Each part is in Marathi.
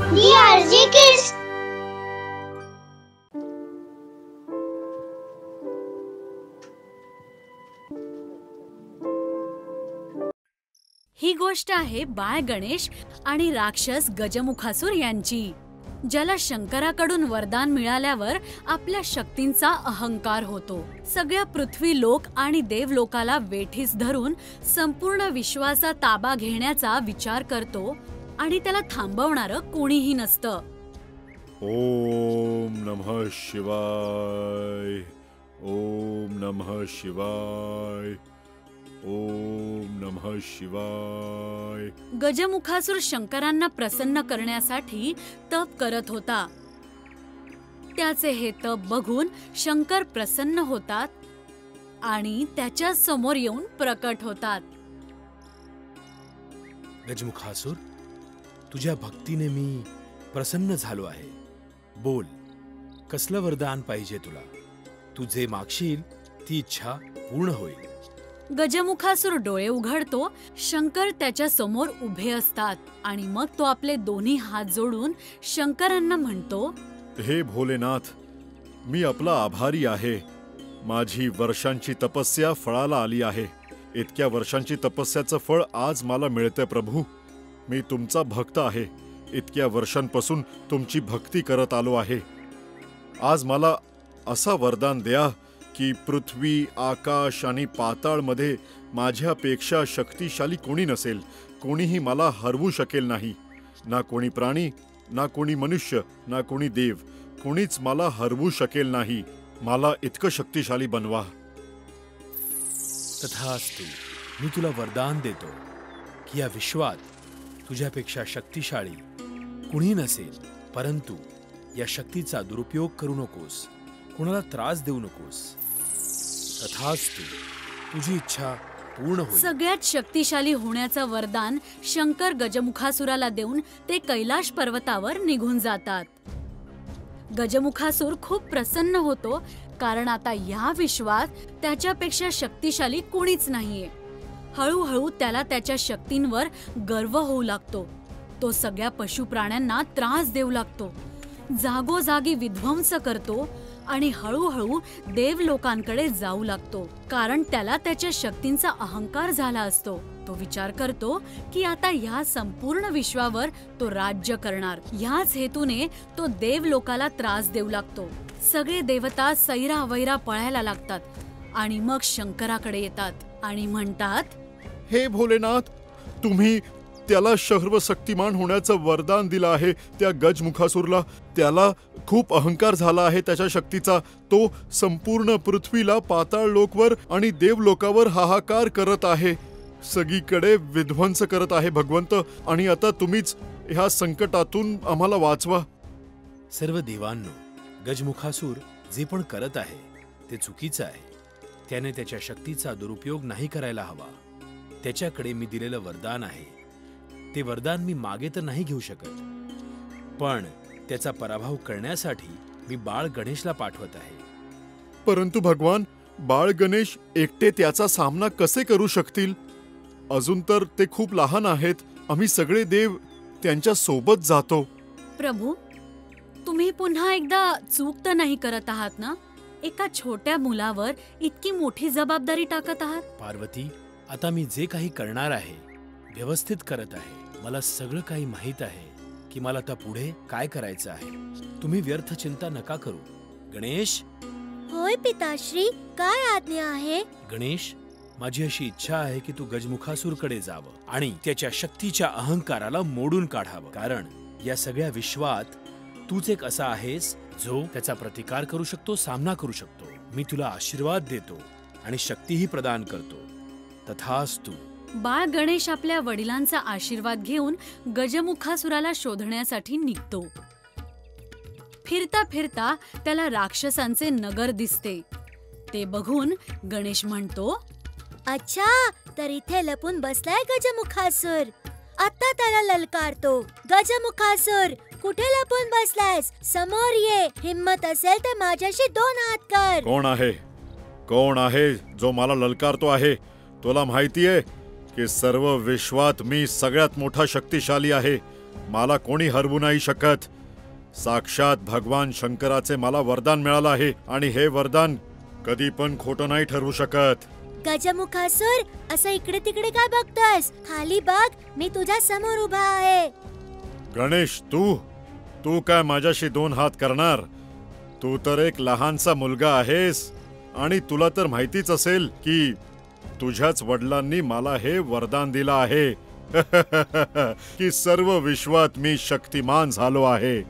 DRG Kids. ही गोष्ट आहे बाळ गणेश आणि राक्षस गजमुखासूर यांची, ज्याला शंकराकडून वरदान मिळाल्यावर आपल्या शक्तींचा अहंकार होतो. सगळ्या पृथ्वी लोक आणि देवलोकाला वेठीस धरून संपूर्ण विश्वाचा ताबा घेण्याचा विचार करतो आणि त्याला थांबवणारं कोणीही नसतं. ओम नमः शिवाय, ओम नमः शिवाय, ओम नमः शिवाय. गजमुखासूर शंकरांना प्रसन्न करण्यासाठी तप करत होता. त्याचे हे तप बघून शंकर प्रसन्न होतात आणि त्याच्या समोर येऊन प्रकट होतात. गजमुखासूर, तुझ्या भक्तीने मी प्रसन्न झालो आहे. बोल, कसलं वरदान पाहिजे तुला? तू जे मागशील ती इच्छा पूर्ण होईल. गजमुखासूर डोळे उघडतो. शंकर त्याच्या समोर उभे असतात आणि मग तो आपले दोन्ही हात जोडून शंकरांना म्हणतो, हे भोलेनाथ, मी आपला आभारी आहे. माझी वर्षांची तपस्या फळाला आली आहे. इतक्या वर्षांची तपस्याचं फळ आज मला मिळतंय प्रभू. मी तुमचा भक्त आहे. इतक्या वर्षांपासून तुमची भक्ती करत आलो आहे. आज मला असा वरदान द्या की पृथ्वी, आकाश आणि पाताळमध्ये माझ्यापेक्षा शक्तिशाली कोणी नसेल. कोणीही मला हरवू शकेल नाही. ना कोणी प्राणी, ना कोणी मनुष्य, ना कोणी देव. कोणीच मला हरवू शकेल नाही. मला इतकं शक्तिशाली बनवा. तथास्तु. मी तुला वरदान देतो की या विश्वात तुझ्यापेक्षा शक्तिशाली कुणी नसेल. परंतु या शक्तीचा दुरुपयोग करू नकोस, कुणाला त्रास देऊ नकोस. तथास्तु. तुझी इच्छा पूर्ण होईल. सगळ्यात शक्तिशाली होण्याचं वरदान शंकर गजमुखासुराला देऊन ते कैलाश पर्वतावर निघून जातात. गजमुखासूर खूप प्रसन्न होतो, कारण आता या विश्वात त्याच्यापेक्षा शक्तिशाली कोणीच नाहीये. हळूहळू त्याला त्याच्या शक्तींवर गर्व होऊ लागतो. तो सगळ्या पशुप्राण्यांना त्रास देऊ लागतो, जागोजागी विध्वंस करतो आणि हळूहळू देवलोकांकडे जाऊ लागतो, कारण त्याला त्याच्या शक्तींचा अहंकार झाला असतो. तो विचार करतो की आता या संपूर्ण विश्वावर तो राज्य करणार. याच हेतूने तो देवलोकाला त्रास देऊ लागतो. सगळे देवता सैरावैरा पळायला लागतात आणि मग शंकराकडे येतात आणि म्हणतात, हे भोलेनाथ, तुम्ही त्याला सर्वशक्तिमान होण्याचं वरदान दिलं आहे. त्या गजमुखासूरला त्याला खूप अहंकार झाला आहे त्याच्या शक्तीचा. तो संपूर्ण पृथ्वीला, पाताळ लोकवर आणि देवलोकावर हाहाकार करत आहे. सगळीकडे विध्वंस करत आहे भगवंत. आणि आता तुम्हीच ह्या संकटातून आम्हाला वाचवा. सर्व देवांनो, गजमुखासूर जे पण करत आहे ते चुकीचं आहे. त्याने त्याच्या शक्तीचा दुरुपयोग नाही करायला हवा. त्याच्याकडे मी दिलेलं वरदान आहे. ते वरदान मी मागे तर नाही घेऊ शकत, पण त्याचा पराभव करण्यासाठी मी बाळ गणेशला पाठवत आहे. परंतु भगवान, बाळ गणेश एकटे त्याचा सामना कसे करू शकतील? अजून तर ते खूप लहान आहेत. आम्ही सगळे देव त्यांच्या सोबत जातो. प्रभू, तुम्ही पुन्हा एकदा चूक तर नाही करत आहात ना? एका छोट्या मुलावर इतकी मोठी जबाबदारी टाकत आहात. पार्वती, आता मी जे काही करणार आहे व्यवस्थित करत आहे. मला सगळं काही माहित आहे की मला आता पुढे काय करायचं आहे. तुम्ही व्यर्थ चिंता नका करू. गणेश. होय पिताश्री, काय आज्ञा आहे? गणेश, माझी अशी इच्छा आहे की तू गजमुखासूरकडे जावं आणि त्याच्या शक्तीच्या अहंकाराला मोडून काढावं. कारण या सगळ्या विश्वात तूच एक असा आहेस जो त्याचा प्रतिकार करू शकतो, सामना करू शकतो. मी तुला आशीर्वाद देतो आणि शक्तीही प्रदान करतो. तथास्तु. बाळ गणेश आपल्या वडिलांचा आशीर्वाद घेऊन गजमुखासुराला शोधण्यासाठी निघतो. फिरता फिरता त्याला राक्षसांचे नगर दिसते. ते बघून गणेश म्हणतो, अच्छा, तर इथे लपून बसलाय गजमुखासूर. आता त्याला ललकारतो. गजमुखासूर, कुठे लपून बसलायस? समोर ये. हिम्मत असेल तर माझ्याशी 2 हात कर. कोण आहे? कोण आहे जो मला ललकारतो आहे? तुला माहितीये की सर्व विश्वात मी सगळ्यात मोठा शक्तिशाली आहे. मला कोणी हरवू नाही शकत. साक्षात भगवान शंकराचे मला वरदान मिळालं आहे आणि हे वरदान कधी पण खोटं नाही ठरवू शकत. गजमुखासुर, असं इकडे तिकडे काय बघतोयस? खाली बघ, मी तुझ्या समोर उभा आहे. गणेश, तू काय माझ्याशी 2 हात करणार? तू तर एक लहानसा मुलगा आहेस आणि तुला तर माहितीच असेल की तुझ्याच वडिलांनी मला हे वरदान दिलं आहे की सर्व विश्वात मी शक्तिमान झालो आहे.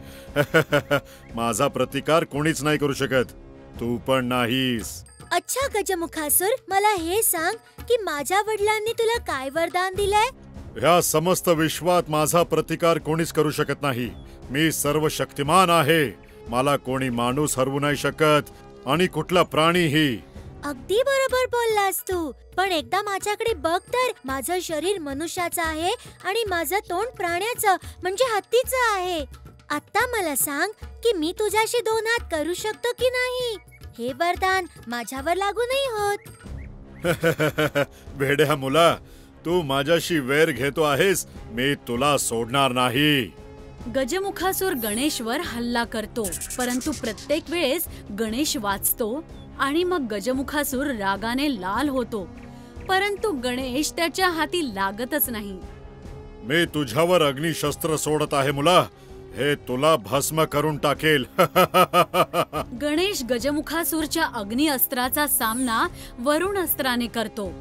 माझा प्रतिकार कोणीच नाही करू शकत, तू पण नाहीस. अच्छा गजमुखासुर, मला हे सांग की माझ्या वडिलांनी तुला काय वरदान दिलंय? ह्या समस्त विश्वात माझा प्रतिकार कोणीच करू शकत नाही. मी सर्व शक्तिमान आहे. मला कोणी माणूस हरवू नाही शकत आणि कुठला प्राणीही. अगदी बरोबर बोललास तू. पण एकदा माझ्याकडे बघ तर, माझं शरीर मनुष्याचं आहे आणि माझं तोंड प्राण्याचं म्हणजे हत्तीचं आहे. आता मला सांग की मी तुझ्याशी 2 हात करू शकतो की नाही? हे वरदान माझ्यावर लागू नाही होत. भेड्या मुला, तू माझ्याशी वैर घेतो आहेस. मी तुला सोडणार नाही. गजमुखासुर गणेशवर हल्ला करतो, परंतु प्रत्येक वेळेस गणेश वाचतो आणि मग गजमुखासुर रागाने लाल होतो, परंतु गणेश त्याच्या हाती लागतच नाही. मी तुझ्यावर अग्निशस्त्र सोडत आहे मुला. हे तुला भस्म करून टाकेल. गणेश गजमुखासुरच्या अग्नि अस्त्राचा सामना वरुण अस्त्राने करतो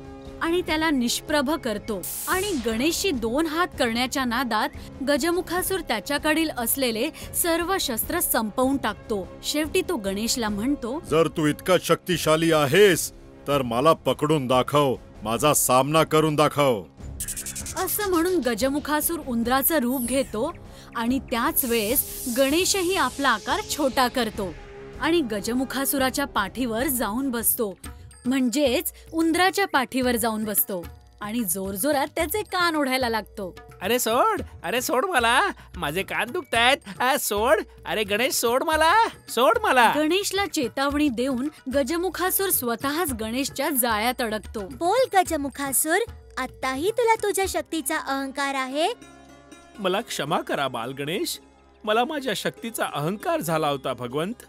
आणि त्याला निष्प्रभ करतो आणि गणेशशी 2 हात करण्याच्या नादात गजमुखासुर त्याच्याकडील असलेले सर्व शस्त्र संपवून टाकतो. शेवटी तो गणेशला म्हणतो, जर तू इतका शक्तिशाली आहेस तर मला पकडून दाखव, माझा सामना करून दाखव. असं म्हणून गजमुखासुर उंदराचं रूप घेतो आणि त्याच वेळेस गणेशही आपला आकार छोटा करतो आणि गजमुखासुराच्या पाठीवर जाऊन बसतो, म्हणजेच उंदराच्या पाठीवर जाऊन बसतो आणि जोरजोरात त्याचे कान ओढायला लागतो. अरे सोड मला, माझे कान दुखतायत. सोड, अरे गणेश सोड मला. गणेशला चेतावणी देऊन गजमुखासुर स्वतःच गणेशच्या जाळ्यात अडकतो. बोल गजमुखासुर, आताही तुला तुझ्या शक्तीचा अहंकार आहे? मला क्षमा करा बाल गणेश. मला माझ्या शक्तीचा अहंकार झाला होता भगवंत.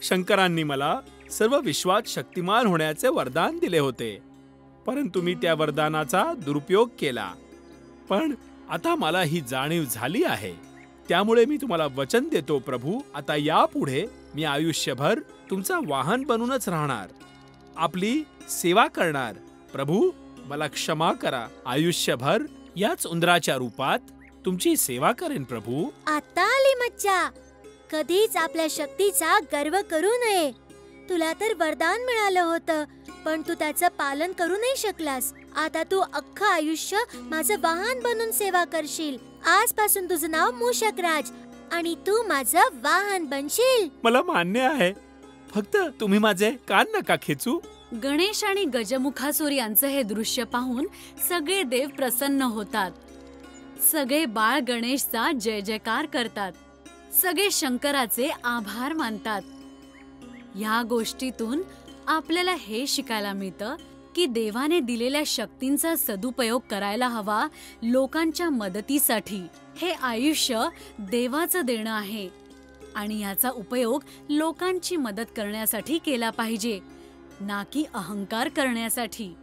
शंकरांनी मला सर्व विश्वात शक्तिमान होण्याचे वरदान दिले होते, परंतु मी त्या वरदानाचा दुरुपयोग केला. पण आता मला ही जाणीव झाली आहे, त्यामुळे मी तुम्हाला वचन देतो प्रभू, आता यापुढे मी आयुष्यभर तुमचा वाहन बनूनच राहणार, आपली सेवा करणार. प्रभू, मला क्षमा करा. आयुष्यभर याच उंदराच्या रूपात तुमची सेवा करेन प्रभू. आता आली मज्जा. कधीच आपल्या शक्तीचा गर्व करू नये. तुला तर वरदान मिळालं होतं, पण तू त्याचं पालन करू नाही शकलास. आता तू अख्खं आयुष्य माझं वाहन बनून सेवा करशील. आजपासून तुझं नाव मूषकराज आणि तू माझं वाहन बनशील. मला मान्य आहे, फक्त तुम्ही माझे कान नका खेचू. गणेश आणि गजमुखासुर यांचं हे दृश्य पाहून सगळे देव प्रसन्न होतात. सगळे बाळ गणेशचा जय जयकार करतात. सगळे शंकराचे आभार मानतात. या गोष्टीतून आपल्याला हे शिकायला मिळतं की देवाने दिलेल्या शक्तींचा सदुपयोग करायला हवा लोकांच्या मदतीसाठी. हे आयुष्य देवाचं देणं आहे आणि याचा उपयोग लोकांची मदत करण्यासाठी केला पाहिजे, ना की अहंकार करण्यासाठी.